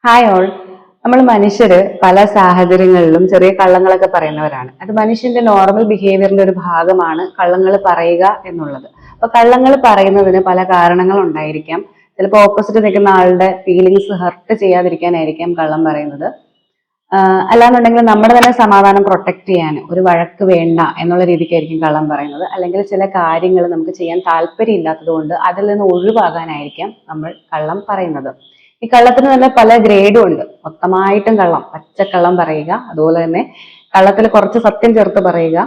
Hi all. നമ്മൾ മനുഷ്യര് പല സാഹചര്യങ്ങളിലും ചെറിയ കള്ളങ്ങളൊക്കെ പറയുന്നവരാണ്. അത് മനുഷ്യന്റെ നോർമൽ ബിഹേവിയറിന്റെ ഒരു ഭാഗമാണ് കള്ളങ്ങൾ പറയുക എന്നുള്ളത്. അപ്പൊ കള്ളങ്ങൾ പറയുന്നതിന് പല കാരണങ്ങൾ ഉണ്ടായിരിക്കാം. ചിലപ്പോൾ ഓപ്പോസിറ്റ് നിൽക്കുന്ന ആളുടെ ഫീലിങ്സ് ഹർട്ട് ചെയ്യാതിരിക്കാനായിരിക്കാം കള്ളം പറയുന്നത്. അല്ലാന്നുണ്ടെങ്കിൽ നമ്മുടെ തന്നെ സമാധാനം പ്രൊട്ടക്ട് ചെയ്യാൻ ഒരു വഴക്ക് വേണ്ട എന്നുള്ള രീതിക്കായിരിക്കും കള്ളം പറയുന്നത്. അല്ലെങ്കിൽ ചില കാര്യങ്ങൾ നമുക്ക് ചെയ്യാൻ താല്പര്യം ഇല്ലാത്തത് കൊണ്ട് അതിൽ നിന്ന് ഒഴിവാകാനായിരിക്കാം നമ്മൾ കള്ളം പറയുന്നത്. ഈ കള്ളത്തിന് തന്നെ പല ഗ്രേഡും ഉണ്ട്. മൊത്തമായിട്ടും കള്ളം, പച്ചക്കള്ളം പറയുക, അതുപോലെ തന്നെ കള്ളത്തിൽ കുറച്ച് സത്യം ചേർത്ത് പറയുക,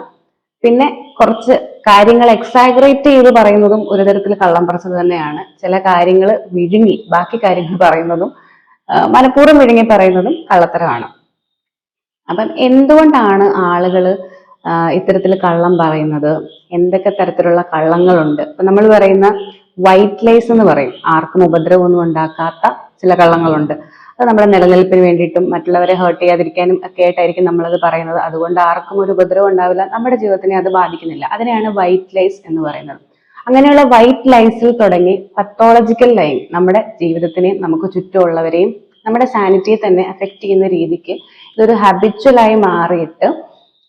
പിന്നെ കുറച്ച് കാര്യങ്ങൾ എക്സാഗ്രേറ്റ് ചെയ്ത് പറയുന്നതും ഒരു തരത്തിൽ കള്ളം പറച്ചത് തന്നെയാണ്. ചില കാര്യങ്ങൾ വിഴുങ്ങി ബാക്കി കാര്യങ്ങൾ പറയുന്നതും മനഃപൂർവ്വം വിഴുങ്ങി പറയുന്നതും കള്ളത്തരമാണ്. അപ്പം എന്തുകൊണ്ടാണ് ആളുകൾ ഇത്തരത്തിൽ കള്ളം പറയുന്നത്? എന്തൊക്കെ തരത്തിലുള്ള കള്ളങ്ങളുണ്ട്? ഇപ്പൊ നമ്മൾ പറയുന്ന വൈറ്റ് ലൈസ് എന്ന് പറയും, ആർക്കും ഉപദ്രവമൊന്നും ഉണ്ടാക്കാത്ത ചില കള്ളങ്ങളുണ്ട്. അത് നമ്മുടെ നിലനിൽപ്പിന് വേണ്ടിയിട്ടും മറ്റുള്ളവരെ ഹേർട്ട് ചെയ്യാതിരിക്കാനും ഒക്കെ ആയിട്ടായിരിക്കും നമ്മളത് പറയുന്നത്. അതുകൊണ്ട് ആർക്കും ഒരു ഉപദ്രവം ഉണ്ടാവില്ല, നമ്മുടെ ജീവിതത്തിനെ അത് ബാധിക്കുന്നില്ല. അതിനെയാണ് വൈറ്റ് ലൈസ് എന്ന് പറയുന്നത്. അങ്ങനെയുള്ള വൈറ്റ് ലൈസിൽ തുടങ്ങി പത്തോളജിക്കൽ ലൈൻ, നമ്മുടെ ജീവിതത്തിനെയും നമുക്ക് ചുറ്റുമുള്ളവരെയും നമ്മുടെ സാനിറ്റിയെ തന്നെ അഫക്റ്റ് ചെയ്യുന്ന രീതിക്ക് ഇതൊരു ഹാബിച്വലായി മാറിയിട്ട്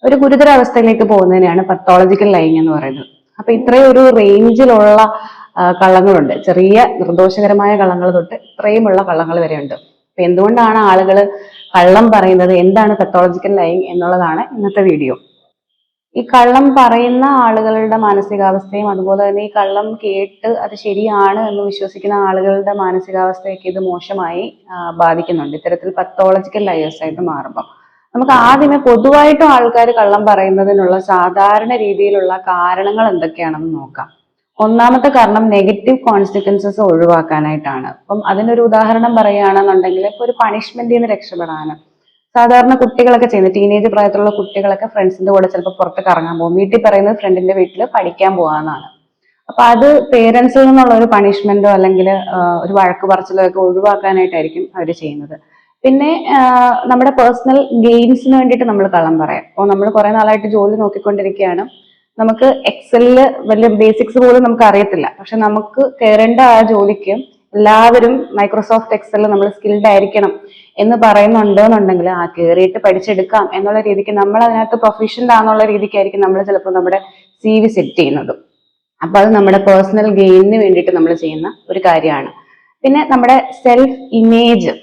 ഒരു ഗുരുതരാവസ്ഥയിലേക്ക് പോകുന്നതിനെയാണ് പത്തോളജിക്കൽ ലൈങ് എന്ന് പറയുന്നത്. അപ്പൊ ഇത്രയും ഒരു റേഞ്ചിലുള്ള കള്ളങ്ങളുണ്ട്. ചെറിയ നിർദോഷകരമായ കള്ളങ്ങൾ തൊട്ട് ഇത്രയുമുള്ള കള്ളങ്ങൾ വരെയുണ്ട്. അപ്പൊ എന്തുകൊണ്ടാണ് ആളുകൾ കള്ളം പറയുന്നത്, എന്താണ് പത്തോളജിക്കൽ ലൈങ് എന്നുള്ളതാണ് ഇന്നത്തെ വീഡിയോ. ഈ കള്ളം പറയുന്ന ആളുകളുടെ മാനസികാവസ്ഥയും അതുപോലെ തന്നെ ഈ കള്ളം കേട്ട് അത് ശരിയാണ് എന്ന് വിശ്വസിക്കുന്ന ആളുകളുടെ മാനസികാവസ്ഥയൊക്കെ ഇത് മോശമായി ബാധിക്കുന്നുണ്ട്, ഇത്തരത്തിൽ പത്തോളജിക്കൽ ലയേഴ്സ് ആയിട്ട് മാറുമ്പോൾ. നമുക്ക് ആദ്യമേ പൊതുവായിട്ടും ആൾക്കാർ കള്ളം പറയുന്നതിനുള്ള സാധാരണ രീതിയിലുള്ള കാരണങ്ങൾ എന്തൊക്കെയാണെന്ന് നോക്കാം. ഒന്നാമത്തെ കാരണം നെഗറ്റീവ് കോൺസിക്വൻസസ് ഒഴിവാക്കാനായിട്ടാണ്. അപ്പം അതിനൊരു ഉദാഹരണം പറയുകയാണെന്നുണ്ടെങ്കിൽ ഇപ്പൊ ഒരു പണിഷ്മെന്റിൽ നിന്ന് രക്ഷപ്പെടാനും സാധാരണ കുട്ടികളൊക്കെ ചെയ്യുന്നത്, ടീനേജ് പ്രായത്തിലുള്ള കുട്ടികളൊക്കെ ഫ്രണ്ട്സിന്റെ കൂടെ ചിലപ്പോൾ പുറത്ത് കറങ്ങാൻ പോകും. വീട്ടിൽ പറയുന്നത് ഫ്രണ്ടിന്റെ വീട്ടിൽ പഠിക്കാൻ പോകാന്നാണ്. അപ്പൊ അത് പേരൻസിൽ നിന്നുള്ള ഒരു പണിഷ്മെന്റോ അല്ലെങ്കിൽ ഒരു വഴക്ക് പറച്ചിലോ ഒക്കെ ഒഴിവാക്കാനായിട്ടായിരിക്കും അവർ ചെയ്യുന്നത്. പിന്നെ നമ്മുടെ പേഴ്സണൽ ഗെയിൻസിന് വേണ്ടിയിട്ട് നമ്മൾ കള്ളം പറയാം. അപ്പോൾ നമ്മൾ കുറെ നാളായിട്ട് ജോലി നോക്കിക്കൊണ്ടിരിക്കുകയാണ്, നമുക്ക് എക്സലില് വലിയ ബേസിക്സ് പോലും നമുക്ക് അറിയത്തില്ല, പക്ഷെ നമുക്ക് കയറേണ്ട ആ ജോലിക്ക് എല്ലാവരും മൈക്രോസോഫ്റ്റ് എക്സലിൽ നമ്മൾ സ്കിൽഡ് ആയിരിക്കണം എന്ന് പറയുന്നുണ്ടെന്നുണ്ടെങ്കിൽ ആ കയറിയിട്ട് പഠിച്ചെടുക്കാം എന്നുള്ള രീതിക്ക് നമ്മൾ അതിനകത്ത് പ്രൊഫഷണൽ ആണെന്നുള്ള രീതിക്കായിരിക്കും നമ്മൾ ചിലപ്പോൾ നമ്മുടെ CV സെറ്റ് ചെയ്യുന്നത്. അപ്പൊ അത് നമ്മുടെ പേഴ്സണൽ ഗെയിനിന് വേണ്ടിയിട്ട് നമ്മൾ ചെയ്യുന്ന ഒരു കാര്യമാണ്. പിന്നെ നമ്മുടെ സെൽഫ് ഇമേജ്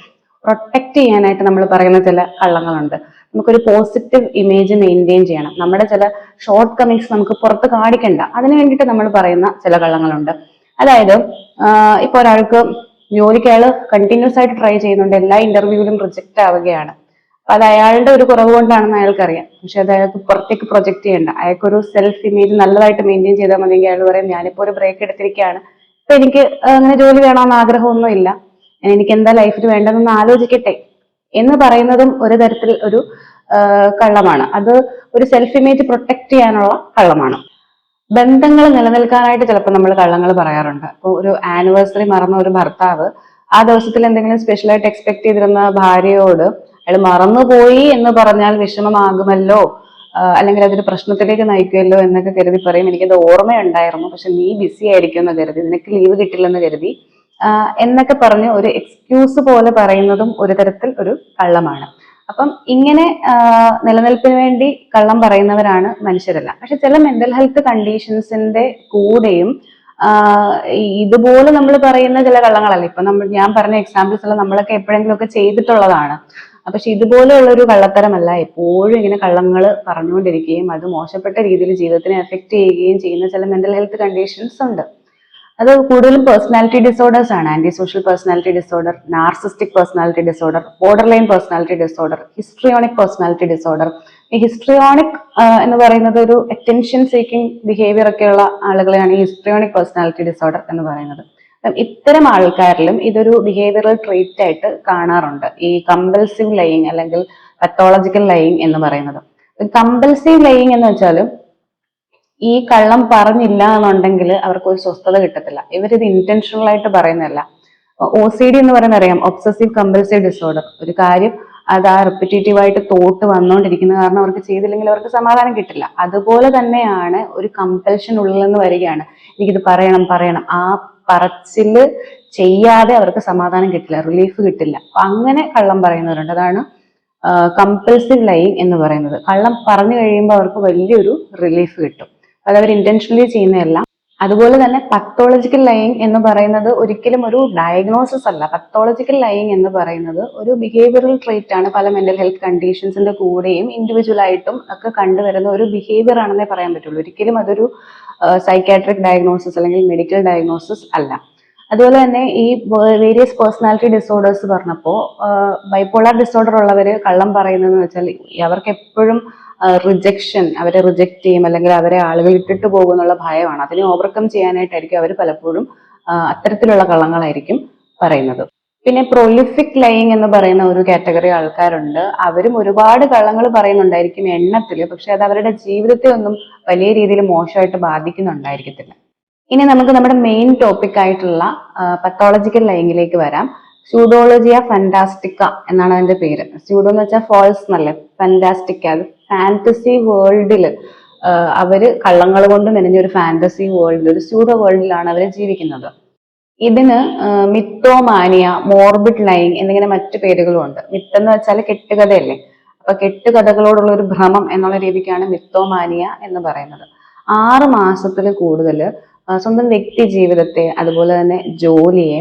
പ്രൊട്ടക്ട് ചെയ്യാനായിട്ട് നമ്മൾ പറയുന്ന ചില കള്ളങ്ങളുണ്ട്. നമുക്കൊരു പോസിറ്റീവ് ഇമേജ് മെയിൻറ്റെയിൻ ചെയ്യണം, നമ്മുടെ ചില ഷോർട്ട് കമ്മിങ്സ് നമുക്ക് പുറത്ത് കാണിക്കണ്ട, അതിന് വേണ്ടിയിട്ട് നമ്മൾ പറയുന്ന ചില കള്ളങ്ങളുണ്ട്. അതായത് ഇപ്പൊ ഒരാൾക്ക് ജോലിക്ക് അയാൾ കണ്ടിന്യൂസ് ആയിട്ട് ട്രൈ ചെയ്യുന്നുണ്ട്, എല്ലാ ഇന്റർവ്യൂവിലും റിജക്റ്റ് ആവുകയാണ്. അപ്പൊ അത് അയാളുടെ ഒരു കുറവ് കൊണ്ടാണെന്ന് അയാൾക്കറിയാം, പക്ഷെ അത് അയാൾക്ക് പുറത്തേക്ക് പ്രൊജക്ട് ചെയ്യണ്ട. അയാൾക്കൊരു സെൽഫ് ഇമേജ് നല്ലതായിട്ട് മെയിൻറ്റെയിൻ ചെയ്താൽ മതിയെങ്കിൽ അയാൾ പറയും, ഞാനിപ്പോ ഒരു ബ്രേക്ക് എടുത്തിരിക്കുകയാണ്, ഇപ്പൊ എനിക്ക് അങ്ങനെ ജോലി വേണമെന്ന് ആഗ്രഹമൊന്നും ഇല്ല, എനിക്ക് എന്താ ലൈഫിൽ വേണ്ടതെന്ന് ആലോചിക്കട്ടെ എന്ന് പറയുന്നതും ഒരു തരത്തിൽ ഒരു കള്ളമാണ്. അത് ഒരു സെൽഫ് ഇമേജ് പ്രൊട്ടക്ട് ചെയ്യാനുള്ള കള്ളമാണ്. ബന്ധങ്ങൾ നിലനിൽക്കാനായിട്ട് ചിലപ്പോൾ നമ്മൾ കള്ളങ്ങൾ പറയാറുണ്ട്. അപ്പോൾ ഒരു ആനിവേഴ്സറി മറന്ന ഒരു ഭർത്താവ് ആ ദിവസത്തിൽ എന്തെങ്കിലും സ്പെഷ്യലായിട്ട് എക്സ്പെക്ട് ചെയ്തിരുന്ന ഭാര്യയോട് അയാൾ മറന്നുപോയി എന്ന് പറഞ്ഞാൽ വിഷമമാകുമല്ലോ, അല്ലെങ്കിൽ അതൊരു പ്രശ്നത്തിലേക്ക് നയിക്കുമല്ലോ എന്നൊക്കെ കരുതി പറയും, എനിക്കത് ഓർമ്മയുണ്ടായിരുന്നു പക്ഷെ നീ ബിസി ആയിരിക്കും എന്ന് കരുതി, നിനക്ക് ലീവ് കിട്ടില്ലെന്ന് കരുതി എന്നൊക്കെ പറഞ്ഞ് ഒരു എക്സ്ക്യൂസ് പോലെ പറയുന്നതും ഒരു തരത്തിൽ ഒരു കള്ളമാണ്. അപ്പം ഇങ്ങനെ നിലനിൽപ്പിന് വേണ്ടി കള്ളം പറയുന്നവരാണ് മനുഷ്യരല്ല. പക്ഷെ ചില മെന്റൽ ഹെൽത്ത് കണ്ടീഷൻസിന്റെ കൂടെയും ഇതുപോലെ നമ്മൾ പറയുന്ന ചില കള്ളങ്ങളല്ല. ഇപ്പൊ ഞാൻ പറഞ്ഞ എക്സാമ്പിൾസ് എല്ലാം നമ്മളൊക്കെ എപ്പോഴെങ്കിലും ഒക്കെ ചെയ്തിട്ടുള്ളതാണ്. പക്ഷെ ഇതുപോലെയുള്ള ഒരു കള്ളത്തരമല്ല എപ്പോഴും ഇങ്ങനെ കള്ളങ്ങൾ പറഞ്ഞുകൊണ്ടിരിക്കുകയും അത് മോശപ്പെട്ട രീതിയിൽ ജീവിതത്തിനെ എഫക്ട് ചെയ്യുകയും ചെയ്യുന്ന ചില മെന്റൽ ഹെൽത്ത് കണ്ടീഷൻസ് ഉണ്ട്. അത് കൂടുതലും പേഴ്സണാലിറ്റി ഡിസോർഡേഴ്സ് ആണ്. Anti social personality disorder, narcissistic personality disorder, borderline personality disorder, histrionic personality disorder. ഈ ഹിസ്ട്രിയോണിക് എന്ന് പറയുന്നത് ഒരു അറ്റൻഷൻ സീക്കിംഗ് ബിഹേവിയർ ഒക്കെയുള്ള ആളുകളെയാണ് ഈ ഹിസ്ട്രിയോണിക് പേഴ്സണാലിറ്റി ഡിസോർഡർ എന്ന് പറയുന്നത്. ഇത്തരം ആൾക്കാരിലും ഇതൊരു ബിഹേവിയറൽ ട്രീറ്റ് ആയിട്ട് കാണാറുണ്ട്, ഈ കമ്പൽസീവ് ലയിങ് അല്ലെങ്കിൽ പത്തോളജിക്കൽ ലയിങ് എന്ന് പറയുന്നത്. കമ്പൽസീവ് ലയിങ് എന്ന് വെച്ചാലും ഈ കള്ളം പറഞ്ഞില്ല എന്നുണ്ടെങ്കിൽ അവർക്ക് ഒരു സ്വസ്ഥത കിട്ടത്തില്ല. ഇവരിത് ഇന്റൻഷണൽ ആയിട്ട് പറയുന്നതല്ല. OCD എന്ന് പറയുന്നത് അറിയാം, ഒബ്സസീവ് കമ്പൽസീവ് ഡിസോർഡർ. ഒരു കാര്യം അത് ആ റിപ്പറ്റേറ്റീവ് ആയിട്ട് തോട്ട് വന്നുകൊണ്ടിരിക്കുന്ന കാരണം അവർക്ക് ചെയ്തില്ലെങ്കിൽ അവർക്ക് സമാധാനം കിട്ടില്ല. അതുപോലെ തന്നെയാണ് ഒരു കമ്പൽഷൻ ഉള്ളിൽ നിന്ന് വരികയാണ്, എനിക്കിത് പറയണം. ആ പറച്ചില് ചെയ്യാതെ അവർക്ക് സമാധാനം കിട്ടില്ല, റിലീഫ് കിട്ടില്ല. അപ്പൊ അങ്ങനെ കള്ളം പറയുന്നവരുണ്ട്. അതാണ് കമ്പൽസീവ് ലൈയിങ് എന്ന് പറയുന്നത്. കള്ളം പറഞ്ഞു കഴിയുമ്പോൾ അവർക്ക് വലിയൊരു റിലീഫ് കിട്ടും. അത് അവർ ഇന്റൻഷനലി ചെയ്യുന്നതല്ല. അതുപോലെ തന്നെ പത്തോളജിക്കൽ ലൈയിങ് എന്ന് പറയുന്നത് ഒരിക്കലും ഒരു ഡയഗ്നോസിസ് അല്ല. പത്തോളജിക്കൽ ലൈയിങ് എന്ന് പറയുന്നത് ഒരു ബിഹേവിയറൽ ട്രേറ്റ് ആണ്. പല മെന്റൽ ഹെൽത്ത് കണ്ടീഷൻസിന്റെ കൂടെയും ഇൻഡിവിജ്വൽ ആയിട്ടും ഒക്കെ കണ്ടുവരുന്ന ഒരു ബിഹേവിയർ ആണെന്നേ പറയാൻ പറ്റുള്ളൂ. ഒരിക്കലും അതൊരു സൈക്കാട്രിക് ഡയഗ്നോസിസ് അല്ലെങ്കിൽ മെഡിക്കൽ ഡയഗ്നോസിസ് അല്ല. അതുപോലെ തന്നെ ഈ വേരിയസ് പേഴ്സണാലിറ്റി ഡിസോർഡേഴ്സ് പറഞ്ഞപ്പോൾ ബൈപ്പോളാർ ഡിസോർഡർ ഉള്ളവര് കള്ളം പറയുന്നതെന്ന് വെച്ചാൽ അവർക്ക് എപ്പോഴും റിജക്ഷൻ, അവരെ റിജക്ട് ചെയ്യും അല്ലെങ്കിൽ അവരെ ആളുകൾ ഇട്ടിട്ട് പോകുന്നുള്ള ഭയമാണ്. അതിനെ ഓവർകം ചെയ്യാനായിട്ടായിരിക്കും അവർ പലപ്പോഴും അത്തരത്തിലുള്ള കള്ളങ്ങളായിരിക്കും പറയുന്നത്. പിന്നെ പ്രൊലിഫിക് ലൈയിങ് എന്ന് പറയുന്ന ഒരു കാറ്റഗറി ആൾക്കാരുണ്ട്. അവരും ഒരുപാട് കള്ളങ്ങൾ പറയുന്നുണ്ടായിരിക്കും എണ്ണത്തില്, പക്ഷെ അത് അവരുടെ ജീവിതത്തെ ഒന്നും വലിയ രീതിയിൽ മോശമായിട്ട് ബാധിക്കുന്നുണ്ടായിരിക്കത്തില്ല. ഇനി നമുക്ക് നമ്മുടെ മെയിൻ ടോപ്പിക് ആയിട്ടുള്ള പത്തോളജിക്കൽ ലൈയിങ്ങിലേക്ക് വരാം. സ്യൂഡോളജിയ ഫാന്റാസ്റ്റിക്ക എന്നാണ് അതിന്റെ പേര്. സ്യൂഡോ എന്ന് വെച്ചാൽ ഫോൾസ് എന്നല്ലേ, ഫാന്റാസ്റ്റിക്ക അത് ഫാന്റസി വേൾഡില് അവര് കള്ളങ്ങൾ കൊണ്ട് മെനഞ്ഞൊരു ഫാന്റസി വേൾഡിൽ, ഒരു സ്യൂഡോ വേൾഡിലാണ് അവർ ജീവിക്കുന്നത്. ഇതിന് മിത്തോമാനിയ, മോർബിഡ് ലൈയിങ് എന്നിങ്ങനെ മറ്റു പേരുകളും ഉണ്ട്. മിത്ത് എന്ന് വെച്ചാൽ കെട്ടുകഥയല്ലേ, അപ്പൊ കെട്ടുകഥകളോടുള്ള ഒരു ഭ്രമം എന്നുള്ള രീതിക്കാണ് മിത്തോമാനിയ എന്ന് പറയുന്നത്. 6 മാസത്തിൽ കൂടുതൽ സ്വന്തം വ്യക്തി ജീവിതത്തെ, അതുപോലെ തന്നെ ജോലിയെ,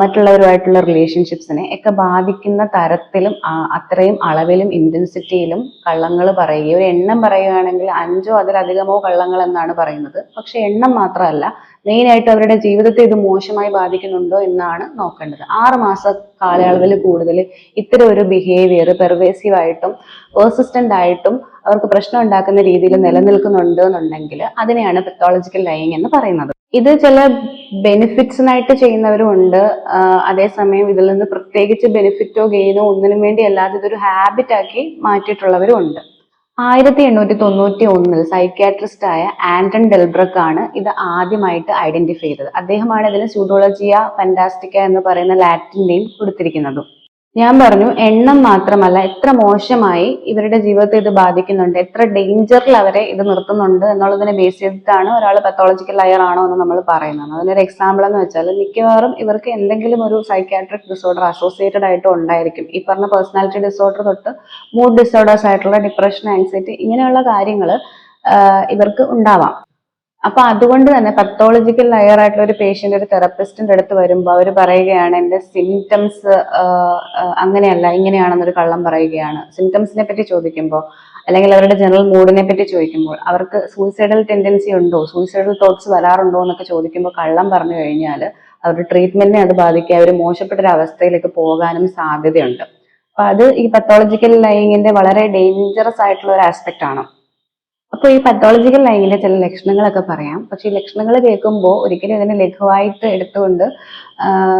മറ്റുള്ളവരുമായിട്ടുള്ള റിലേഷൻഷിപ്സിനെ ഒക്കെ ബാധിക്കുന്ന തരത്തിലും അത്രയും അളവിലും ഇന്റൻസിറ്റിയിലും കള്ളങ്ങൾ പറയുകയും, ഒരു എണ്ണം പറയുകയാണെങ്കിൽ 5ഓ അതിലധികമോ കള്ളങ്ങൾ എന്നാണ് പറയുന്നത്. പക്ഷെ എണ്ണം മാത്രമല്ല, മെയിൻ ആയിട്ട് അവരുടെ ജീവിതത്തെ ഇത് മോശമായി ബാധിക്കുന്നുണ്ടോ എന്നാണ് നോക്കേണ്ടത്. 6 മാസ കാലയളവിൽ കൂടുതൽ ഇത്തരം ഒരു ബിഹേവിയർ പെർവേസീവ് ആയിട്ടും പേഴ്സിസ്റ്റന്റ് ആയിട്ടും അവർക്ക് പ്രശ്നം ഉണ്ടാക്കുന്ന രീതിയിൽ നിലനിൽക്കുന്നുണ്ട് എന്നുണ്ടെങ്കിൽ അതിനെയാണ് പത്തോളജിക്കൽ ലൈയിങ് എന്ന് പറയുന്നത്. ഇത് ചില ബെനിഫിറ്റ്സിനായിട്ട് ചെയ്യുന്നവരും ഉണ്ട്. അതേസമയം ഇതിൽ നിന്ന് പ്രത്യേകിച്ച് ബെനിഫിറ്റോ ഗെയിനോ ഒന്നിനും വേണ്ടി അല്ലാതെ ഇതൊരു ഹാബിറ്റ് ആക്കി മാറ്റിയിട്ടുള്ളവരും ഉണ്ട്. 1891 സൈക്യാട്രിസ്റ്റ് ആയ ആന്റൺ ഡെൽബ്രക്ക് ആണ് ഇത് ആദ്യമായിട്ട് ഐഡന്റിഫൈ ചെയ്തത്. അദ്ദേഹമാണ് ഇതിന് സ്യൂഡോളജിയ ഫാന്റാസ്റ്റിക്ക എന്ന് പറയുന്ന ലാറ്റിൻ നെയിം കൊടുത്തിരിക്കുന്നതും. ഞാൻ പറഞ്ഞു, എണ്ണം മാത്രമല്ല, എത്ര മോശമായി ഇവരുടെ ജീവിതത്തെ ഇത് ബാധിക്കുന്നുണ്ട്, എത്ര ഡേഞ്ചറിൽ അവരെ ഇത് നിർത്തുന്നുണ്ട് എന്നുള്ളതിനെ ബേസ് ചെയ്തിട്ടാണ് ഒരാൾ പത്തോളജിക്കൽ ലയർ ആണോ എന്ന് നമ്മൾ പറയുന്നത്. അതിനൊരു എക്സാമ്പിൾ എന്ന് വെച്ചാൽ, മിക്കവാറും ഇവർക്ക് എന്തെങ്കിലും ഒരു സൈക്യാട്രിക് ഡിസോർഡർ അസോസിയേറ്റഡ് ആയിട്ട് ഉണ്ടായിരിക്കും. ഈ പറഞ്ഞ പേഴ്സണാലിറ്റി ഡിസോർഡർ തൊട്ട് മൂഡ് ഡിസോർഡേഴ്സ് ആയിട്ടുള്ള ഡിപ്രഷൻ, ആൻസൈറ്റി, ഇങ്ങനെയുള്ള കാര്യങ്ങൾ ഇവർക്ക് ഉണ്ടാവാം. അപ്പൊ അതുകൊണ്ട് തന്നെ പത്തോളജിക്കൽ ലയർ ആയിട്ടുള്ള ഒരു പേഷ്യന്റ് ഒരു തെറപ്പിസ്റ്റിന്റെ അടുത്ത് വരുമ്പോൾ അവർ പറയുകയാണ്, എന്റെ സിംറ്റംസ് അങ്ങനെയല്ല ഇങ്ങനെയാണെന്നൊരു കള്ളം പറയുകയാണ്. സിംറ്റംസിനെ പറ്റി ചോദിക്കുമ്പോൾ അല്ലെങ്കിൽ അവരുടെ ജനറൽ മൂഡിനെ പറ്റി ചോദിക്കുമ്പോൾ, അവർക്ക് സൂയിസൈഡൽ ടെൻഡൻസി ഉണ്ടോ, സൂയിസൈഡൽ തോട്ട്സ് വരാറുണ്ടോ എന്നൊക്കെ ചോദിക്കുമ്പോൾ കള്ളം പറഞ്ഞു കഴിഞ്ഞാൽ അവരുടെ ട്രീറ്റ്മെന്റിനെ അത് ബാധിക്കുക, അവർ മോശപ്പെട്ട ഒരു അവസ്ഥയിലേക്ക് പോകാനും സാധ്യതയുണ്ട്. അപ്പൊ അത് ഈ പത്തോളജിക്കൽ ലൈയിങ്ങിന്റെ വളരെ ഡേഞ്ചറസ് ആയിട്ടുള്ള ഒരു ആസ്പെക്ട് ആണ്. അപ്പോൾ ഈ പത്തോളജിക്കൽ ലൈനിലെ ചില ലക്ഷണങ്ങളൊക്കെ പറയാം. പക്ഷെ ഈ ലക്ഷണങ്ങൾ കേൾക്കുമ്പോൾ ഒരിക്കലും ഇതിനെ ലഘുവായിട്ട് എടുത്തുകൊണ്ട്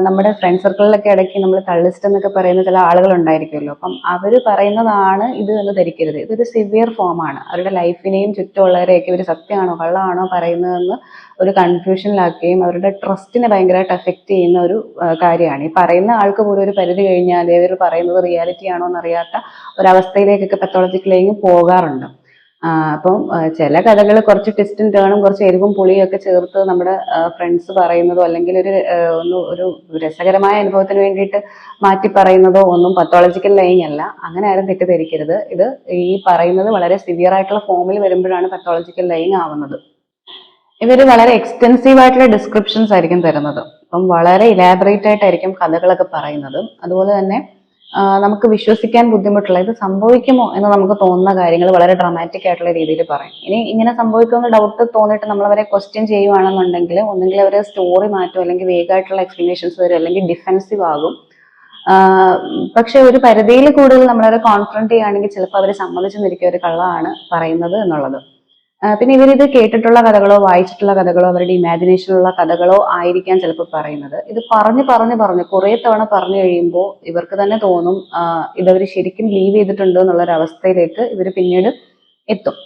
നമ്മുടെ ഫ്രണ്ട് സർക്കിളിലൊക്കെ ഇടയ്ക്ക് നമ്മൾ തള്ളിസ്റ്റ് എന്നൊക്കെ പറയുന്ന ചില ആളുകൾ ഉണ്ടായിരിക്കുമല്ലോ, അപ്പം അവർ പറയുന്നതാണ് ഇത് എന്ന് ധരിക്കരുത്. ഇതൊരു സിവിയർ ഫോമാണ്. അവരുടെ ലൈഫിനെയും ചുറ്റുമുള്ളവരെയൊക്കെ ഇവർ സത്യമാണോ കള്ളമാണോ പറയുന്നതെന്ന് ഒരു കൺഫ്യൂഷനിലാക്കുകയും അവരുടെ ട്രസ്റ്റിനെ ഭയങ്കരമായിട്ട് എഫക്റ്റ് ചെയ്യുന്ന ഒരു കാര്യമാണ്. ഈ പറയുന്ന ആൾക്ക് പോലും ഒരു പരിധി കഴിഞ്ഞാൽ ഇവർ പറയുന്നത് റിയാലിറ്റി ആണോ എന്നറിയാത്ത ഒരവസ്ഥയിലേക്കൊക്കെ പത്തോളജിക്കൽ ലൈയിങ് പോകാറുണ്ട്. അപ്പം ചില കഥകൾ കുറച്ച് ട്വിസ്റ്റും ടേണും കുറച്ച് എരിവും പുളിയും ഒക്കെ ചേർത്ത് നമ്മുടെ ഫ്രണ്ട്സ് പറയുന്നതോ അല്ലെങ്കിൽ ഒരു രസകരമായ അനുഭവത്തിന് വേണ്ടിയിട്ട് മാറ്റി പറയുന്നതോ ഒന്നും പത്തോളജിക്കൽ ലൈയിങ് അല്ല. അങ്ങനെ ആരും തെറ്റിദ്ധരിക്കരുത്. ഇത് ഈ പറയുന്നത് വളരെ സിവിയർ ആയിട്ടുള്ള ഫോമിൽ വരുമ്പോഴാണ് പത്തോളജിക്കൽ ലൈയിങ് ആവുന്നത്. ഇവര് വളരെ എക്സ്റ്റെൻസീവ് ആയിട്ടുള്ള ഡിസ്ക്രിപ്ഷൻസ് ആയിരിക്കും തരുന്നത്. അപ്പം വളരെ ഇലാബറേറ്റ് ആയിട്ടായിരിക്കും കഥകളൊക്കെ പറയുന്നത്. അതുപോലെ തന്നെ നമുക്ക് വിശ്വസിക്കാൻ ബുദ്ധിമുട്ടുള്ള, ഇത് സംഭവിക്കുമോ എന്ന് നമുക്ക് തോന്നുന്ന കാര്യങ്ങൾ വളരെ ഡ്രാമാറ്റിക് ആയിട്ടുള്ള രീതിയിൽ പറയും. ഇനി ഇങ്ങനെ സംഭവിക്കുമെന്ന് ഡൗട്ട് തോന്നിയിട്ട് നമ്മൾ അവരെ ക്വസ്റ്റ്യൻ ചെയ്യുവാണെന്നുണ്ടെങ്കിൽ ഒന്നെങ്കിൽ അവർ സ്റ്റോറി മാറ്റും, അല്ലെങ്കിൽ വേഗമായിട്ടുള്ള എക്സ്പ്ലനേഷൻസ് വരും, അല്ലെങ്കിൽ ഡിഫെൻസീവ് ആകും. പക്ഷെ ഒരു പരിധിയിൽ കൂടുതൽ നമ്മളവരെ കോൺഫ്രണ്ട് ചെയ്യുകയാണെങ്കിൽ ചിലപ്പോൾ അവർ സമ്മതിച്ചെന്നിരിക്കും ഒരു കള്ളമാണ് പറയുന്നത് എന്നുള്ളത്. പിന്നെ ഇവരിത് കേട്ടിട്ടുള്ള കഥകളോ വായിച്ചിട്ടുള്ള കഥകളോ അവരുടെ ഇമാജിനേഷനിലുള്ള കഥകളോ ആയിരിക്കാം ചിലപ്പോൾ പറയുന്നത്. ഇത് പറഞ്ഞ് കുറെ തവണ പറഞ്ഞു കഴിയുമ്പോൾ ഇവർക്ക് തന്നെ തോന്നും ഇതവർ ശരിക്കും ബിലീവ് ചെയ്തിട്ടുണ്ട് എന്നുള്ള ഒരു അവസ്ഥയിലേക്ക് ഇവർ പിന്നീട് എത്തും.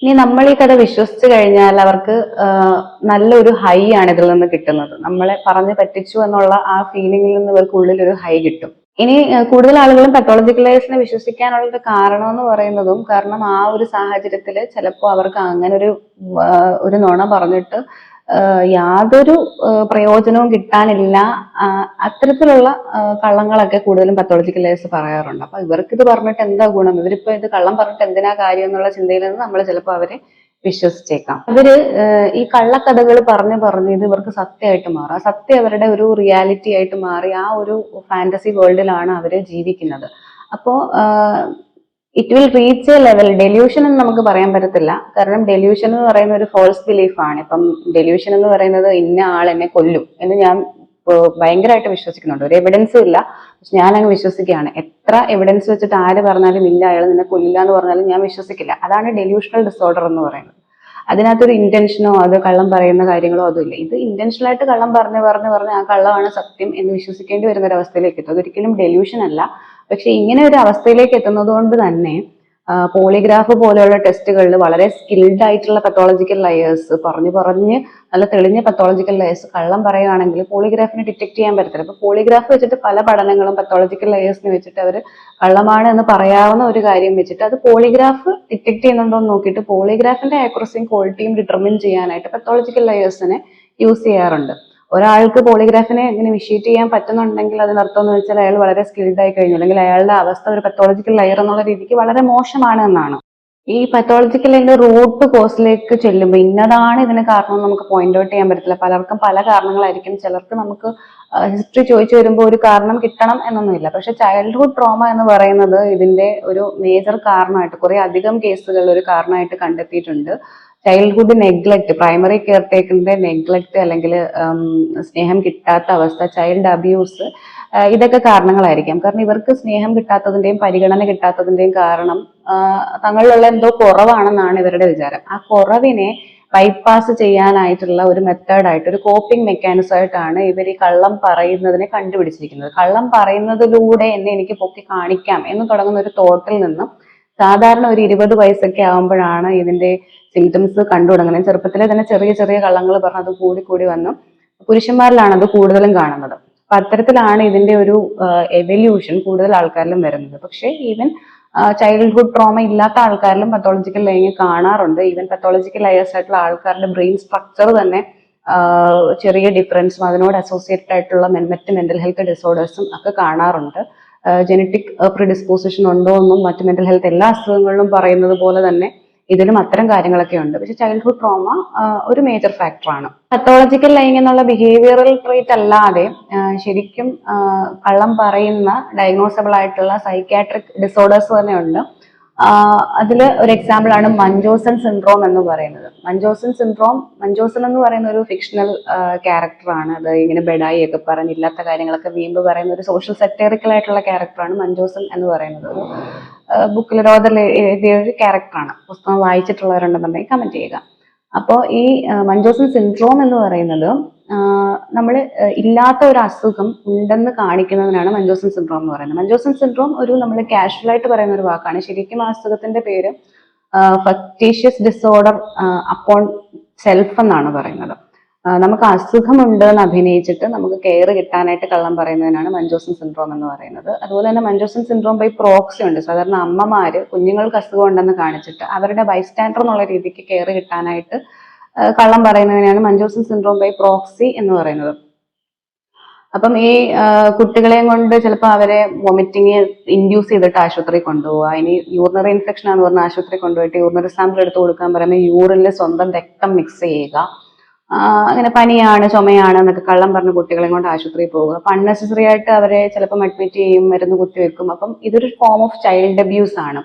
ഇനി നമ്മൾ ഈ കഥ വിശ്വസിച്ച് കഴിഞ്ഞാൽ അവർക്ക് നല്ലൊരു ഹൈ ആണ് ഇതിൽ നിന്ന് കിട്ടുന്നത്. നമ്മളെ പറഞ്ഞു പറ്റിച്ചു എന്നുള്ള ആ ഫീലിംഗിൽ നിന്ന് ഇവർക്ക് ഉള്ളിൽ ഒരു ഹൈ കിട്ടും. ഇനി കൂടുതൽ ആളുകളും പത്തോളജിക്കൽ ലയേഴ്സിനെ വിശ്വസിക്കാനുള്ള ഒരു കാരണം എന്ന് പറയുന്നതും കാരണം ആ ഒരു സാഹചര്യത്തിൽ ചിലപ്പോൾ അവർക്ക് അങ്ങനെ ഒരു നുണ പറഞ്ഞിട്ട് യാതൊരു പ്രയോജനവും കിട്ടാനില്ല. അത്തരത്തിലുള്ള കള്ളങ്ങളൊക്കെ കൂടുതലും പത്തോളജിക്കൽ ലേയേഴ്സ് പറയാറുണ്ട്. അപ്പൊ ഇവർക്ക് ഇത് പറഞ്ഞിട്ട് എന്താ ഗുണം, ഇവരിപ്പോ ഇത് കള്ളം പറഞ്ഞിട്ട് എന്തിനാ കാര്യം എന്നുള്ള ചിന്തയിൽ നിന്ന് നമ്മൾ ചിലപ്പോൾ അവരെ വിശ്വസിച്ചേക്കാം. ഇവര് ഈ കള്ളക്കഥകൾ പറഞ്ഞു പറഞ്ഞ് ഇത് ഇവർക്ക് സത്യമായിട്ട് മാറും. ആ സത്യം അവരുടെ ഒരു റിയാലിറ്റി ആയിട്ട് മാറി ആ ഒരു ഫാന്റസി വേൾഡിലാണ് അവര് ജീവിക്കുന്നത്. അപ്പോ it will reach A level, delusion എന്ന് നമുക്ക് പറയാൻ പറ്റത്തില്ല. കാരണം ഡെല്യൂഷൻ എന്ന് പറയുന്ന ഒരു ഫോൾസ് ബിലീഫ് ആണ്. ഇപ്പം ഡെല്യൂഷൻ എന്ന് പറയുന്നത് ഇന്ന ആൾ എന്നെ കൊല്ലും എന്ന് ഞാൻ ഭയങ്കരമായിട്ട് വിശ്വസിക്കുന്നുണ്ട്. ഒരു എവിഡൻസും ഇല്ല, പക്ഷെ ഞാൻ അങ്ങ് വിശ്വസിക്കുകയാണ്. എത്ര എവിഡൻസ് വെച്ചിട്ട് ആര് പറഞ്ഞാലും ഇല്ല അയാൾ നിന്നെ കൊല്ലില്ല എന്ന് പറഞ്ഞാലും ഞാൻ വിശ്വസിക്കില്ല. അതാണ് ഡെല്യൂഷണൽ ഡിസോർഡർ എന്ന് പറയുന്നത്. അതിനകത്തൊരു ഇന്റൻഷനോ അത് കള്ളം പറയുന്ന കാര്യങ്ങളോ അതും ഇല്ല. ഇത് ഇന്റൻഷനൽ ആയിട്ട് കള്ളം പറഞ്ഞ് ആ കള്ളമാണ് സത്യം എന്ന് വിശ്വസിക്കേണ്ടി വരുന്ന ഒരു അവസ്ഥയിലേക്ക് എത്തും. അതൊരിക്കലും ഡെല്യൂഷൻ അല്ല. പക്ഷെ ഇങ്ങനെ ഒരു അവസ്ഥയിലേക്ക് എത്തുന്നത് കൊണ്ട് തന്നെ പോളിഗ്രാഫ് പോലെയുള്ള ടെസ്റ്റുകളിൽ വളരെ സ്കിൽഡ് ആയിട്ടുള്ള പത്തോളജിക്കൽ ലയേഴ്സ് പറഞ്ഞ് നല്ല തെളിഞ്ഞ പത്തോളജിക്കൽ ലയേഴ്സ് കള്ളം പറയുകയാണെങ്കിൽ പോളിഗ്രാഫിനെ ഡിറ്റക്ട് ചെയ്യാൻ പറ്റത്തില്ല. അപ്പൊ പോളിഗ്രാഫ് വെച്ചിട്ട് പല പഠനങ്ങളും പത്തോളജിക്കൽ ലയേഴ്സിനെ വെച്ചിട്ട് അവർ കള്ളമാണ് എന്ന് പറയാവുന്ന ഒരു കാര്യം വെച്ചിട്ട് അത് പോളിഗ്രാഫ് ഡിറ്റക്ട് ചെയ്യുന്നുണ്ടോ എന്ന് നോക്കിയിട്ട് പോളിഗ്രാഫിന്റെ ആക്യുറസിയും ക്വാളിറ്റിയും ഡിറ്റർമിൻ ചെയ്യാനായിട്ട് പത്തോളജിക്കൽ ലയേഴ്സിനെ യൂസ് ചെയ്യാറുണ്ട്. ഒരാൾക്ക് പോളിഗ്രാഫിനെ ഇങ്ങനെ വിഷ്യേറ്റ് ചെയ്യാൻ പറ്റുന്നുണ്ടെങ്കിൽ അതിനർത്ഥം എന്ന് വെച്ചാൽ അയാൾ വളരെ സ്കിൽഡ് ആയി കഴിഞ്ഞു, അല്ലെങ്കിൽ അയാളുടെ അവസ്ഥ ഒരു പത്തോളജിക്കൽ ലെയർ എന്നുള്ള രീതിക്ക് വളരെ മോശമാണ് എന്നാണ്. ഈ പത്തോളജിക്കൽ അതിന്റെ റൂട്ട് കോസിലേക്ക് ചെല്ലുമ്പോൾ ഇന്നതാണ് ഇതിന് കാരണം നമുക്ക് പോയിന്റ് ഔട്ട് ചെയ്യാൻ പറ്റത്തില്ല. പലർക്കും പല കാരണങ്ങളായിരിക്കും. ചിലർക്ക് നമുക്ക് ഹിസ്റ്ററി ചോദിച്ചു വരുമ്പോൾ ഒരു കാരണം കിട്ടണം എന്നൊന്നുമില്ല. പക്ഷെ ചൈൽഡ്ഹുഡ് ട്രോമ എന്ന് പറയുന്നത് ഇതിന്റെ ഒരു മേജർ കാരണമായിട്ട് കുറെ അധികം കേസുകളിൽ ഒരു കാരണമായിട്ട് കണ്ടെത്തിയിട്ടുണ്ട്. ചൈൽഡ്ഹുഡ് നെഗ്ലക്ട്, പ്രൈമറി കെയർ ടേക്കറിന്റെ നെഗ്ലക്ട് അല്ലെങ്കിൽ സ്നേഹം കിട്ടാത്ത അവസ്ഥ, ചൈൽഡ് അബ്യൂസ്, ഇതൊക്കെ കാരണങ്ങളായിരിക്കാം. കാരണം ഇവർക്ക് സ്നേഹം കിട്ടാത്തതിന്റെയും പരിഗണന കിട്ടാത്തതിന്റെയും കാരണം തങ്ങളിലുള്ള എന്തോ കുറവാണെന്നാണ് ഇവരുടെ വിചാരം. ആ കുറവിനെ ബൈപ്പാസ് ചെയ്യാനായിട്ടുള്ള ഒരു മെത്തേഡായിട്ട്, ഒരു കോപ്പിംഗ് മെക്കാനിസം ആയിട്ടാണ് ഇവർ ഈ കള്ളം പറയുന്നതിനെ കണ്ടുപിടിച്ചിരിക്കുന്നത്. കള്ളം പറയുന്നതിലൂടെ എന്നെ എനിക്ക് പൊക്കി കാണിക്കാം എന്ന് തുടങ്ങുന്ന ഒരു തോട്ടിൽ നിന്നും സാധാരണ ഒരു 20 വയസ്സൊക്കെ ആകുമ്പോഴാണ് ഇതിന്റെ സിംറ്റംസ് കണ്ടു തുടങ്ങുന്നത്. ചെറുപ്പത്തിലെ തന്നെ ചെറിയ ചെറിയ കള്ളങ്ങൾ പറഞ്ഞ് അത് കൂടി വന്നു പുരുഷന്മാരിലാണ് അത് കൂടുതലും കാണുന്നത്. അപ്പൊ അത്തരത്തിലാണ് ഇതിന്റെ ഒരു എവല്യൂഷൻ കൂടുതൽ ആൾക്കാരിലും വരുന്നത്. പക്ഷെ ഈവൻ ചൈൽഡ്ഹുഡ് ട്രോമ ഇല്ലാത്ത ആൾക്കാരിലും പത്തോളജിക്കൽ ലയേഴ്സ് കാണാറുണ്ട്. ഈവൻ പത്തോളജിക്കൽ ലയേഴ്സ് ആയിട്ടുള്ള ആൾക്കാരുടെ ബ്രെയിൻ സ്ട്രക്ചർ തന്നെ ചെറിയ ഡിഫറൻസും അതിനോട് അസോസിയേറ്റഡ് ആയിട്ടുള്ള മറ്റ് മെന്റൽ ഹെൽത്ത് ഡിസോർഡേഴ്സും ഒക്കെ കാണാറുണ്ട്. ജനറ്റിക് പ്രിഡിസ്പോസിഷൻ ഉണ്ടോ എന്നും മറ്റ് മെന്റൽ ഹെൽത്ത് എല്ലാ അസുഖങ്ങളിലും പറയുന്നത് പോലെ തന്നെ ഇതിലും അത്തരം കാര്യങ്ങളൊക്കെ ഉണ്ട്. പക്ഷെ ചൈൽഡ്ഹുഡ് ട്രോമ ഒരു മേജർ ഫാക്ടറാണ്. പത്തോളജിക്കൽ ലൈങ് എന്നുള്ള ബിഹേവിയറൽ ട്രീറ്റ് അല്ലാതെ ശരിക്കും കള്ളം പറയുന്ന ഡയഗ്നോസബിൾ ആയിട്ടുള്ള സൈക്യാട്രിക് ഡിസോർഡേഴ്സ് തന്നെ ഉണ്ട്. അതിൽ ഒരു എക്സാമ്പിൾ ആണ് മഞ്ചോസൺ സിൻഡ്രോം എന്ന് പറയുന്നത്. മഞ്ചോസൺ എന്ന് പറയുന്ന ഒരു ഫിക്ഷണൽ ക്യാരക്ടറാണ്. അത് ഇങ്ങനെ ബെഡായി ഒക്കെ പറഞ്ഞില്ലാത്ത കാര്യങ്ങളൊക്കെ വീമ്പ് പറയുന്ന ഒരു സോഷ്യൽ സെറ്ററിക്കൽ ആയിട്ടുള്ള ക്യാരക്ടറാണ് മഞ്ചോസൺ എന്ന് പറയുന്നത്. ഒരു ബുക്കിൽ റോദർ എഴുതിയ ഒരു ക്യാരക്ടറാണ്. പുസ്തകം വായിച്ചിട്ടുള്ളവരുണ്ടെന്നുണ്ടെങ്കിൽ കമന്റ് ചെയ്യുക. അപ്പോൾ ഈ മഞ്ചോസൺ സിൻഡ്രോം എന്ന് പറയുന്നത് നമ്മൾ ഇല്ലാത്ത ഒരു അസുഖം ഉണ്ടെന്ന് കാണിക്കുന്നതിനാണ് മഞ്ചോസൺ സിൻഡ്രോം എന്ന് പറയുന്നത്. മഞ്ചോസൺ സിൻഡ്രോം ഒരു നമ്മൾ കാഷ്വൽ ആയിട്ട് പറയുന്ന ഒരു വാക്കാണ്. ശരിക്കും ആ അസുഖത്തിന്റെ പേര് ഫക്ടീഷ്യസ് ഡിസോർഡർ അപ്പോൺ സെൽഫ് എന്നാണ് പറയുന്നത്. നമുക്ക് അസുഖമുണ്ട് എന്ന് അഭിനയിച്ചിട്ട് നമുക്ക് കെയർ കിട്ടാനായിട്ട് കള്ളം പറയുന്നതിനാണ് മഞ്ചോസൺ സിൻഡ്രോം എന്ന് പറയുന്നത്. അതുപോലെ തന്നെ മഞ്ചോസൺ സിൻഡ്രോം ബൈ പ്രോക്സി ഉണ്ട്. സാധാരണ അമ്മമാര് കുഞ്ഞുങ്ങൾക്ക് അസുഖം ഉണ്ടെന്ന് കാണിച്ചിട്ട് അവരുടെ ബൈസ്റ്റാൻഡർ എന്നുള്ള രീതിക്ക് കെയർ കിട്ടാനായിട്ട് കള്ളം പറയുന്നതിനാണ് മഞ്ചോസൺ സിൻഡ്രോം ബൈ പ്രോക്സി എന്ന് പറയുന്നത്. അപ്പം ഈ കുട്ടികളെയും കൊണ്ട് ചിലപ്പോൾ അവരെ വൊമിറ്റിങ് ഇൻഡ്യൂസ് ചെയ്തിട്ട് ആശുപത്രി കൊണ്ടുപോവുക. ഇനി യൂറിനറി ഇൻഫെക്ഷൻ ആണെന്ന് പറഞ്ഞാൽ ആശുപത്രി കൊണ്ടുപോയിട്ട് യൂറിനറി സാമ്പിൾ എടുത്ത് കൊടുക്കാൻ പറയുമ്പോൾ യൂറിനിൽ സ്വന്തം രക്തം മിക്സ് ചെയ്യുക. അങ്ങനെ പനിയാണ് ചുമയാണ് എന്നൊക്കെ കള്ളം പറഞ്ഞ കുട്ടികളെ കൊണ്ട് ആശുപത്രിയിൽ പോവുക. അപ്പം അൺനെസസറി ആയിട്ട് അവരെ ചിലപ്പോൾ അഡ്മിറ്റ് ചെയ്യും, മരുന്ന് കുത്തിവെക്കും. അപ്പം ഇതൊരു ഫോം ഓഫ് ചൈൽഡ് അബ്യൂസ് ആണ്.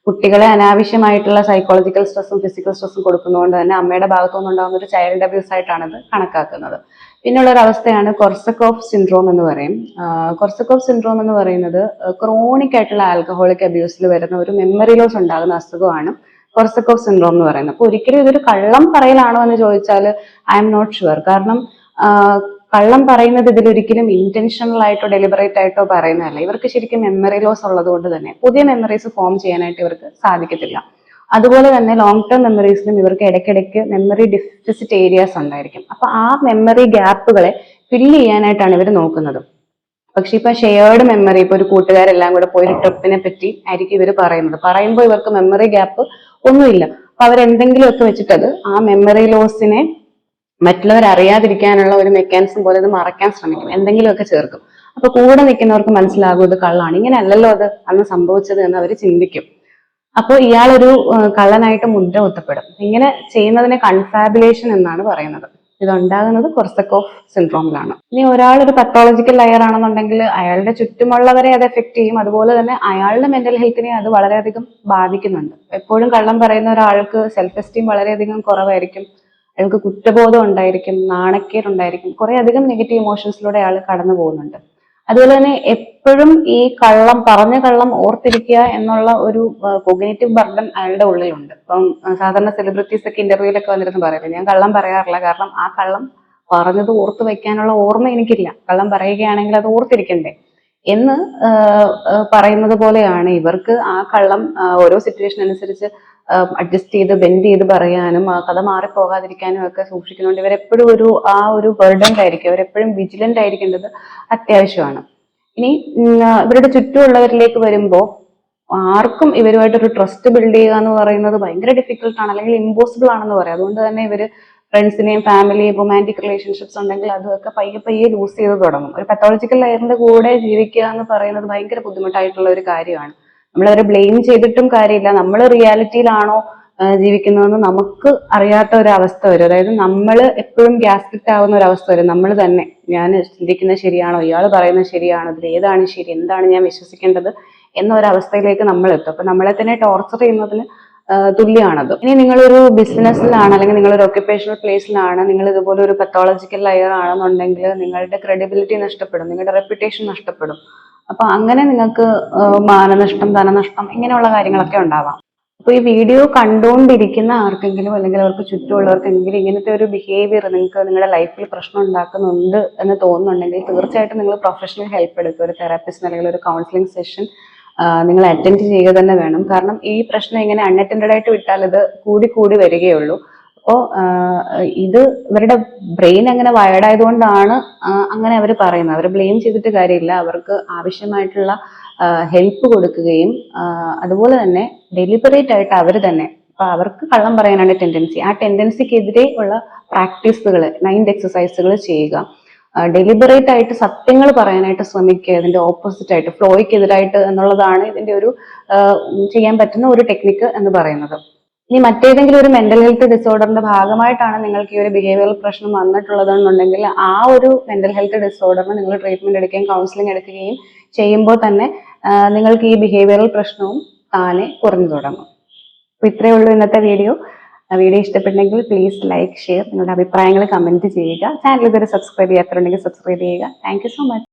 കുട്ടികളെ അനാവശ്യമായിട്ടുള്ള സൈക്കോളജിക്കൽ സ്ട്രെസ്സും ഫിസിക്കൽ സ്ട്രെസ്സും കൊടുക്കുന്നതുകൊണ്ട് തന്നെ അമ്മയുടെ ഭാഗത്തുനിന്ന് ഉണ്ടാകുന്ന ഒരു ചൈൽഡ് അബ്യൂസ് ആയിട്ടാണ് ഇത് കണക്കാക്കുന്നത്. പിന്നുള്ള ഒരു അവസ്ഥയാണ് കൊർസക്കോഫ് സിൻഡ്രോം എന്ന് പറയും. കൊർസക്കോഫ് സിൻഡ്രോം എന്ന് പറയുന്നത് ക്രോണിക് ആയിട്ടുള്ള ആൽക്കഹോളിക് അബ്യൂസിൽ വരുന്ന ഒരു മെമ്മറി ലോസ് ഉണ്ടാകുന്ന അസുഖമാണ് കൊർസക്കോഫ് സിൻഡ്രോം എന്ന് പറയുന്നത്. അപ്പൊ ഒരിക്കലും ഇതൊരു കള്ളം പറയലാണോ എന്ന് ചോദിച്ചാൽ ഐ എം നോട്ട് ഷുവർ. കാരണം കള്ളം പറയുന്നത് ഇതിലൊരിക്കലും ഇന്റൻഷണൽ ആയിട്ടോ ഡെലിബറേറ്റ് ആയിട്ടോ പറയുന്നതല്ല. ഇവർക്ക് ശരിക്കും മെമ്മറി ലോസ് ഉള്ളത് കൊണ്ട് തന്നെ പുതിയ മെമ്മറീസ് ഫോം ചെയ്യാനായിട്ട് ഇവർക്ക് സാധിക്കത്തില്ല. അതുപോലെ തന്നെ ലോങ് ടേം മെമ്മറീസിലും ഇവർക്ക് ഇടയ്ക്കിടയ്ക്ക് മെമ്മറി ഡെഫിസിറ്റ് ഏരിയാസ് ഉണ്ടായിരിക്കും. അപ്പൊ ആ മെമ്മറി ഗ്യാപ്പുകളെ ഫില്ല് ചെയ്യാനായിട്ടാണ് ഇവർ നോക്കുന്നത്. പക്ഷെ ഇപ്പൊ ഷെയർഡ് മെമ്മറി, ഇപ്പൊ ഒരു കൂട്ടുകാരെല്ലാം കൂടെ പോയി ഒരു ട്രിപ്പിനെ പറ്റി ആയിരിക്കും ഇവർ പറയുമ്പോൾ ഇവർക്ക് മെമ്മറി ഗ്യാപ്പ് ഒന്നുമില്ല. അപ്പൊ അവരെന്തെങ്കിലുമൊക്കെ വെച്ചിട്ടത് ആ മെമ്മറി ലോസിനെ മറ്റുള്ളവർ അറിയാതിരിക്കാനുള്ള ഒരു മെക്കാനിസം പോലെ ഇത് മറയ്ക്കാൻ ശ്രമിക്കും, എന്തെങ്കിലുമൊക്കെ ചേർക്കും. അപ്പൊ കൂടെ നിൽക്കുന്നവർക്ക് മനസ്സിലാകും ഇത് കള്ളാണ്, ഇങ്ങനെ അല്ലല്ലോ അത് അന്ന് സംഭവിച്ചത് എന്ന് അവർ ചിന്തിക്കും. അപ്പോൾ ഇയാളൊരു കള്ളനായിട്ട് മുദ്ര കുത്തപ്പെടും. ഇങ്ങനെ ചെയ്യുന്നതിനെ കൺഫാബുലേഷൻ എന്നാണ് പറയുന്നത്. ഇതുണ്ടാകുന്നത് കൊർസക്കോഫ് സിൻഡ്രോമിലാണ്. ഇനി ഒരാൾ ഒരു പത്തോളജിക്കൽ ലയർ ആണെന്നുണ്ടെങ്കിൽ അയാളുടെ ചുറ്റുമുള്ളവരെ അത് എഫക്ട് ചെയ്യും. അതുപോലെ തന്നെ അയാളുടെ മെന്റൽ ഹെൽത്തിനെ അത് വളരെയധികം ബാധിക്കുന്നുണ്ട്. എപ്പോഴും കള്ളം പറയുന്ന ഒരാൾക്ക് സെൽഫ് എസ്റ്റീം വളരെയധികം കുറവായിരിക്കും, അയാൾക്ക് കുറ്റബോധം ഉണ്ടായിരിക്കും, നാണക്കേടുണ്ടായിരിക്കും, കുറെ അധികം നെഗറ്റീവ് ഇമോഷൻസിലൂടെ അയാൾ കടന്നു പോകുന്നുണ്ട്. അതുപോലെ തന്നെ എപ്പോഴും ഈ പറഞ്ഞ കള്ളം ഓർത്തിരിക്കുക എന്നുള്ള ഒരു കോഗ്നിറ്റീവ് ബർഡൻ അയാളുടെ ഉള്ളിലുണ്ട്. ഇപ്പം സാധാരണ സെലിബ്രിറ്റീസ് ഒക്കെ ഇന്റർവ്യൂലൊക്കെ വന്നിരുന്ന് പറയില്ല, ഞാൻ കള്ളം പറയാറില്ല, കാരണം ആ കള്ളം പറഞ്ഞത് ഓർത്ത് വെക്കാനുള്ള ഓർമ്മ എനിക്കില്ല, കള്ളം പറയുകയാണെങ്കിൽ അത് ഓർത്തിരിക്കണ്ടേ എന്ന് പറയുന്നത് പോലെയാണ് ഇവർക്ക് ആ കള്ളം ഓരോ സിറ്റുവേഷൻ അനുസരിച്ച് അഡ്ജസ്റ്റ് ചെയ്ത് ബെൻഡ് ചെയ്ത് പറയാനും ആ കഥ മാറിപ്പോകാതിരിക്കാനും ഒക്കെ സൂക്ഷിക്കുന്നുണ്ട്. ഇവരെപ്പോഴും ഒരു ബർഡൻഡ് ആയിരിക്കും, അവരെപ്പോഴും വിജിലന്റ് ആയിരിക്കേണ്ടത് അത്യാവശ്യമാണ്. ഇനി ഇവരുടെ ചുറ്റുമുള്ളവരിലേക്ക് വരുമ്പോൾ ആർക്കും ഇവരുമായിട്ടൊരു ട്രസ്റ്റ് ബിൽഡ് ചെയ്യുക എന്ന് പറയുന്നത് ഭയങ്കര ഡിഫിക്കൽട്ടാണ്, അല്ലെങ്കിൽ ഇമ്പോസിബിൾ ആണെന്ന് പറയാം. അതുകൊണ്ട് തന്നെ ഇവര് ഫ്രണ്ട്സിനെയും ഫാമിലിയും റൊമാൻറ്റിക് റിലേഷൻഷിപ്സ് ഉണ്ടെങ്കിൽ അതൊക്കെ പയ്യെ ലൂസ് ചെയ്ത് തുടങ്ങും. ഒരു പത്തോളജിക്കൽ ലെയറിന്റെ കൂടെ ജീവിക്കുക എന്ന് പറയുന്നത് ഭയങ്കര ബുദ്ധിമുട്ടായിട്ടുള്ള ഒരു കാര്യമാണ്. നമ്മളവരെ ബ്ലെയിം ചെയ്തിട്ടും കാര്യമില്ല, നമ്മൾ റിയാലിറ്റിയിലാണോ ജീവിക്കുന്നതെന്ന് നമുക്ക് അറിയാത്ത ഒരു അവസ്ഥ വരും. അതായത് നമ്മൾ എപ്പോഴും ഗ്യാസ്ട്രിക്റ്റ് ആവുന്ന ഒരു അവസ്ഥ വരും. നമ്മൾ തന്നെ, ഞാൻ ചിന്തിക്കുന്നത് ശരിയാണോ, ഇയാൾ പറയുന്നത് ശരിയാണോ, ഇതിൽ ഏതാണ് ശരി, എന്താണ് ഞാൻ വിശ്വസിക്കേണ്ടത് എന്നൊരവസ്ഥയിലേക്ക് നമ്മൾ എത്തും. അപ്പൊ നമ്മളെ തന്നെ ടോർച്ചർ ചെയ്യുന്നതിന് തുല്യമാണത്. ഇനി നിങ്ങളൊരു ബിസിനസ്സിലാണ്, അല്ലെങ്കിൽ നിങ്ങളൊരു ഒക്യുപ്പേഷണൽ പ്ലേസിലാണ്, നിങ്ങൾ ഇതുപോലെ ഒരു പത്തോളജിക്കൽ ലയർ ആണെന്നുണ്ടെങ്കിൽ നിങ്ങളുടെ ക്രെഡിബിലിറ്റി നഷ്ടപ്പെടും, നിങ്ങളുടെ റെപ്യൂട്ടേഷൻ നഷ്ടപ്പെടും. അപ്പൊ അങ്ങനെ നിങ്ങൾക്ക് മാനനഷ്ടം, ധനനഷ്ടം, ഇങ്ങനെയുള്ള കാര്യങ്ങളൊക്കെ ഉണ്ടാവാം. അപ്പൊ ഈ വീഡിയോ കണ്ടുകൊണ്ടിരിക്കുന്ന ആർക്കെങ്കിലും, അല്ലെങ്കിൽ അവർക്ക് ചുറ്റുമുള്ളവർക്കെങ്കിലും ഇങ്ങനത്തെ ഒരു ബിഹേവിയർ നിങ്ങൾക്ക് നിങ്ങളുടെ ലൈഫിൽ പ്രശ്നം ഉണ്ടാക്കുന്നുണ്ട് എന്ന് തോന്നുന്നുണ്ടെങ്കിൽ തീർച്ചയായിട്ടും നിങ്ങൾ പ്രൊഫഷണൽ ഹെൽപ്പ് എടുക്കുക. ഒരു തെറാപ്പിസ്റ്റ് അല്ലെങ്കിൽ ഒരു കൗൺസിലിംഗ് സെഷൻ നിങ്ങൾ അറ്റൻഡ് ചെയ്യുക തന്നെ വേണം. കാരണം ഈ പ്രശ്നം ഇങ്ങനെ അൺഅറ്റൻഡഡ് ആയിട്ട് വിട്ടാൽ ഇത് കൂടി വരികയുള്ളൂ. അപ്പോൾ ഇത് ഇവരുടെ ബ്രെയിൻ അങ്ങനെ വയർഡ് ആയതുകൊണ്ടാണ് അങ്ങനെ അവർ പറയുന്നത്. അവർ ബ്ലെയിം ചെയ്തിട്ട് കാര്യമില്ല, അവർക്ക് ആവശ്യമായിട്ടുള്ള ഹെൽപ്പ് കൊടുക്കുകയും അതുപോലെ തന്നെ ഡെലിബറേറ്റ് ആയിട്ട് അവർ തന്നെ, ഇപ്പൊ അവർക്ക് കള്ളം പറയാനാണ് ടെൻഡൻസി, ആ ടെൻഡൻസിക്കെതിരെ ഉള്ള പ്രാക്ടീസുകൾ, മൈൻഡ് എക്സസൈസുകൾ ചെയ്യുക. ഡെലിബറേറ്റ് ആയിട്ട് സത്യങ്ങൾ പറയാനായിട്ട് ശ്രമിക്കുക, ഇതിന്റെ ഓപ്പോസിറ്റ് ആയിട്ട്, ഫ്ലോയ്ക്കെതിരായിട്ട് എന്നുള്ളതാണ് ഇതിന്റെ ഒരു ചെയ്യാൻ പറ്റുന്ന ഒരു ടെക്നിക്ക് എന്ന് പറയുന്നത്. ഇനി മറ്റേതെങ്കിലും ഒരു മെന്റൽ ഹെൽത്ത് ഡിസോർഡറിന്റെ ഭാഗമായിട്ടാണ് നിങ്ങൾക്ക് ഈ ഒരു ബിഹേവിയറൽ പ്രശ്നം വന്നിട്ടുള്ളതെന്നുണ്ടെങ്കിൽ ആ ഒരു മെന്റൽ ഹെൽത്ത് ഡിസോർഡറിന് നിങ്ങൾ ട്രീറ്റ്മെന്റ് എടുക്കുകയും കൗൺസിലിംഗ് എടുക്കുകയും ചെയ്യുമ്പോൾ തന്നെ നിങ്ങൾക്ക് ഈ ബിഹേവിയറൽ പ്രശ്നവും താനെ കുറഞ്ഞു തുടങ്ങും. അപ്പൊ ഇത്രയേ ഉള്ളൂ ഇന്നത്തെ വീഡിയോ. വീഡിയോ ഇഷ്ടപ്പെട്ടെങ്കിൽ പ്ലീസ് ലൈക്ക്, ഷെയർ, നിങ്ങളുടെ അഭിപ്രായങ്ങൾ കമന്റ് ചെയ്യുക. ചാനൽ ഇതുവരെ സബ്സ്ക്രൈബ് ചെയ്യാത്തവരുണ്ടെങ്കിൽ സബ്സ്ക്രൈബ് ചെയ്യുക. Thank you so much.